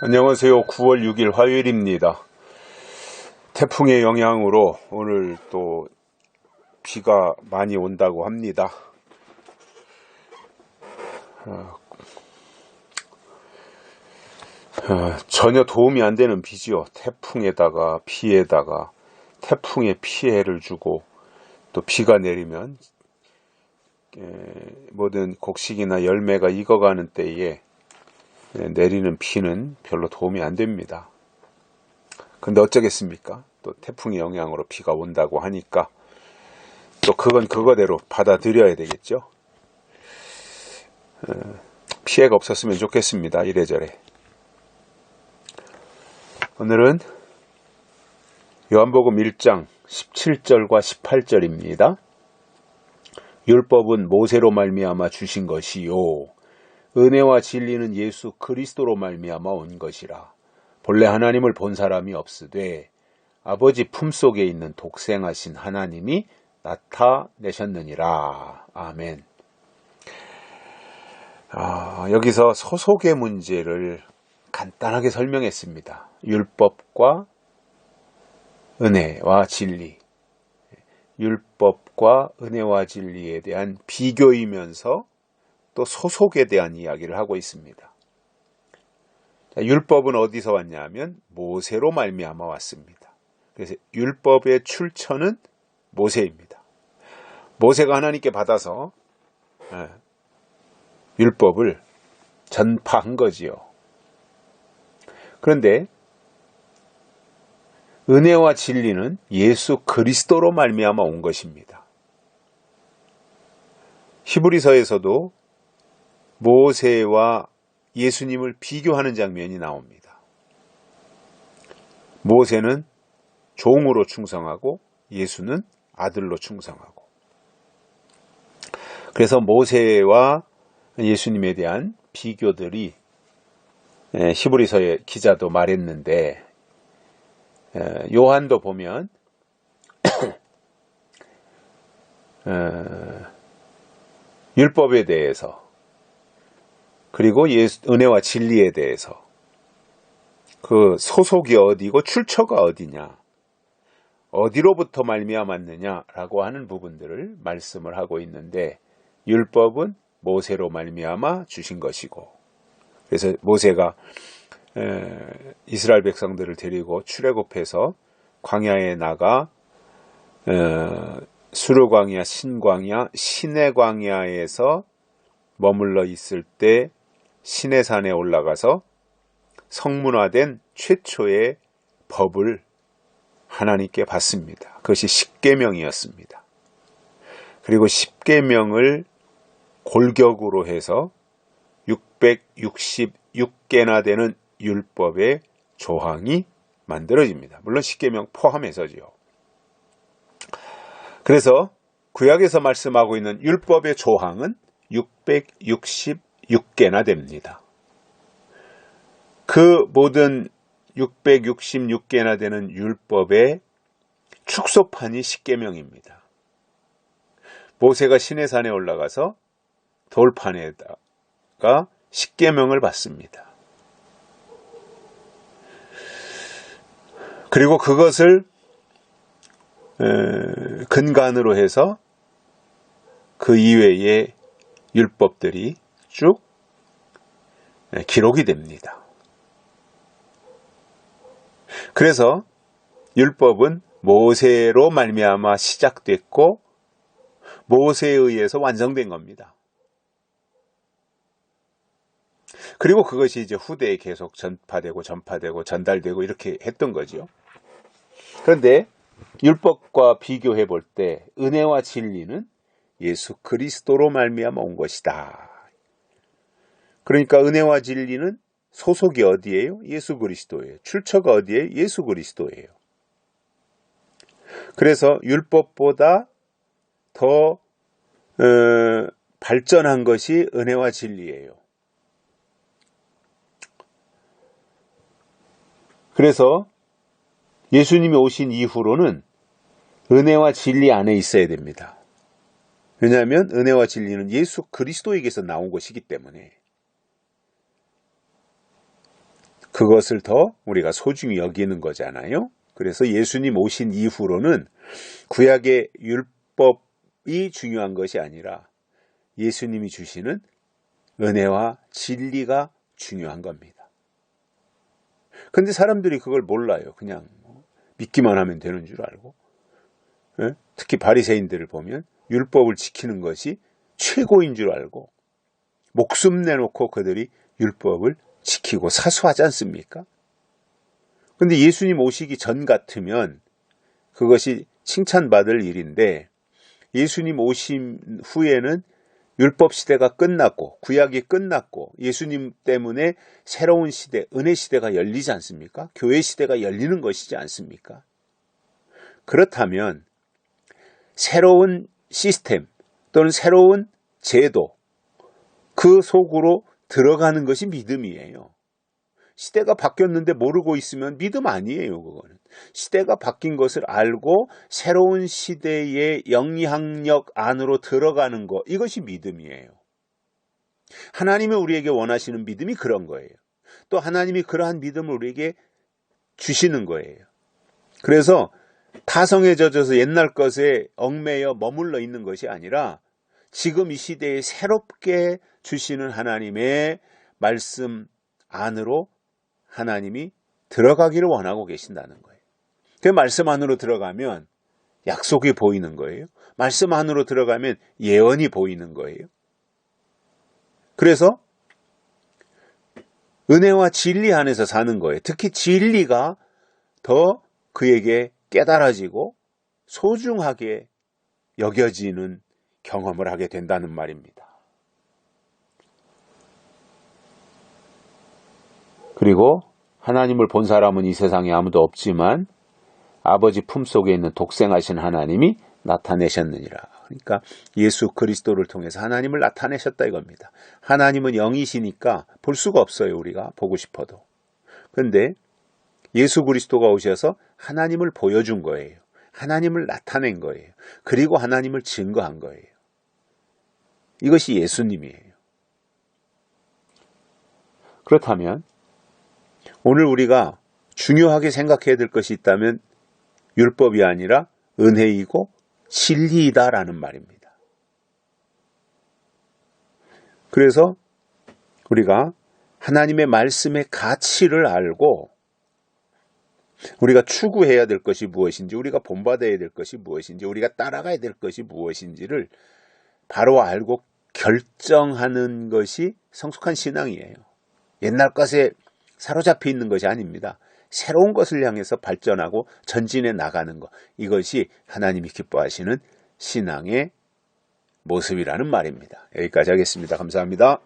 안녕하세요. 9월 6일 화요일입니다. 태풍의 영향으로 오늘 또 비가 많이 온다고 합니다. 전혀 도움이 안 되는 비지요. 태풍에다가 비에다가 태풍에 피해를 주고 또 비가 내리면 모든 곡식이나 열매가 익어가는 때에 내리는 비는 별로 도움이 안 됩니다. 근데 어쩌겠습니까? 또 태풍의 영향으로 비가 온다고 하니까 또 그건 그거대로 받아들여야 되겠죠. 피해가 없었으면 좋겠습니다. 이래저래. 오늘은 요한복음 1장 17절과 18절입니다. 율법은 모세로 말미암아 주신 것이요 은혜와 진리는 예수 그리스도로 말미암아 온 것이라. 본래 하나님을 본 사람이 없으되 아버지 품속에 있는 독생하신 하나님이 나타내셨느니라. 아멘. 여기서 소속의 문제를 간단하게 설명했습니다. 율법과 은혜와 진리, 율법과 은혜와 진리에 대한 비교이면서 또 소속에 대한 이야기를 하고 있습니다. 율법은 어디서 왔냐면 모세로 말미암아 왔습니다. 그래서 율법의 출처는 모세입니다. 모세가 하나님께 받아서 율법을 전파한 거지요. 그런데 은혜와 진리는 예수 그리스도로 말미암아 온 것입니다. 히브리서에서도 모세와 예수님을 비교하는 장면이 나옵니다. 모세는 종으로 충성하고 예수는 아들로 충성하고. 그래서 모세와 예수님에 대한 비교들이 히브리서의 기자도 말했는데 요한도 보면 율법에 대해서 그리고 은혜와 진리에 대해서 그 소속이 어디고 출처가 어디냐, 어디로부터 말미암았느냐라고 하는 부분들을 말씀을 하고 있는데 율법은 모세로 말미암아 주신 것이고, 그래서 모세가 이스라엘 백성들을 데리고 출애굽해서 광야에 나가 수르광야, 신광야, 시내 광야에서 머물러 있을 때 시내산에 올라가서 성문화된 최초의 법을 하나님께 받습니다. 그것이 십계명이었습니다. 그리고 십계명을 골격으로 해서 666개나 되는 율법의 조항이 만들어집니다. 물론 십계명 포함해서지요. 그래서 구약에서 말씀하고 있는 율법의 조항은 666개나 됩니다. 그 모든 666개나 되는 율법의 축소판이 십계명입니다. 모세가 시내산에 올라가서 돌판에다가 십계명을 받습니다. 그리고 그것을 근간으로 해서 그 이외의 율법들이 쭉 기록이 됩니다. 그래서 율법은 모세로 말미암아 시작됐고 모세에 의해서 완성된 겁니다. 그리고 그것이 이제 후대에 계속 전파되고 전달되고 이렇게 했던 거죠. 그런데 율법과 비교해 볼 때 은혜와 진리는 예수 그리스도로 말미암아 온 것이다. 그러니까 은혜와 진리는 소속이 어디예요? 예수 그리스도예요. 출처가 어디예요? 예수 그리스도예요. 그래서 율법보다 더 발전한 것이 은혜와 진리예요. 그래서 예수님이 오신 이후로는 은혜와 진리 안에 있어야 됩니다. 왜냐하면 은혜와 진리는 예수 그리스도에게서 나온 것이기 때문에 그것을 더 우리가 소중히 여기는 거잖아요. 그래서 예수님 오신 이후로는 구약의 율법이 중요한 것이 아니라 예수님이 주시는 은혜와 진리가 중요한 겁니다. 근데 사람들이 그걸 몰라요. 그냥 믿기만 하면 되는 줄 알고. 특히 바리새인들을 보면 율법을 지키는 것이 최고인 줄 알고 목숨 내놓고 그들이 율법을 지키고 사수하지 않습니까? 근데 예수님 오시기 전 같으면 그것이 칭찬받을 일인데 예수님 오심 후에는 율법 시대가 끝났고 구약이 끝났고 예수님 때문에 새로운 시대, 은혜 시대가 열리지 않습니까? 교회 시대가 열리는 것이지 않습니까? 그렇다면 새로운 시스템 또는 새로운 제도 그 속으로 들어가는 것이 믿음이에요. 시대가 바뀌었는데 모르고 있으면 믿음 아니에요. 그거는 시대가 바뀐 것을 알고 새로운 시대의 영향력 안으로 들어가는 것, 이것이 믿음이에요. 하나님이 우리에게 원하시는 믿음이 그런 거예요. 또 하나님이 그러한 믿음을 우리에게 주시는 거예요. 그래서 타성에 젖어서 옛날 것에 얽매여 머물러 있는 것이 아니라 지금 이 시대에 새롭게 주시는 하나님의 말씀 안으로 하나님이 들어가기를 원하고 계신다는 거예요. 그 말씀 안으로 들어가면 약속이 보이는 거예요. 말씀 안으로 들어가면 예언이 보이는 거예요. 그래서 은혜와 진리 안에서 사는 거예요. 특히 진리가 더 그에게 깨달아지고 소중하게 여겨지는 경험을 하게 된다는 말입니다. 그리고 하나님을 본 사람은 이 세상에 아무도 없지만 아버지 품속에 있는 독생하신 하나님이 나타내셨느니라. 그러니까 예수 그리스도를 통해서 하나님을 나타내셨다 이겁니다. 하나님은 영이시니까 볼 수가 없어요. 우리가 보고 싶어도. 그런데 예수 그리스도가 오셔서 하나님을 보여준 거예요. 하나님을 나타낸 거예요. 그리고 하나님을 증거한 거예요. 이것이 예수님이에요. 그렇다면 오늘 우리가 중요하게 생각해야 될 것이 있다면 율법이 아니라 은혜이고 진리이다라는 말입니다. 그래서 우리가 하나님의 말씀의 가치를 알고 우리가 추구해야 될 것이 무엇인지, 우리가 본받아야 될 것이 무엇인지, 우리가 따라가야 될 것이 무엇인지를 바로 알고 결정하는 것이 성숙한 신앙이에요. 옛날 것에 사로잡혀 있는 것이 아닙니다. 새로운 것을 향해서 발전하고 전진해 나가는 것, 이것이 하나님이 기뻐하시는 신앙의 모습이라는 말입니다. 여기까지 하겠습니다. 감사합니다.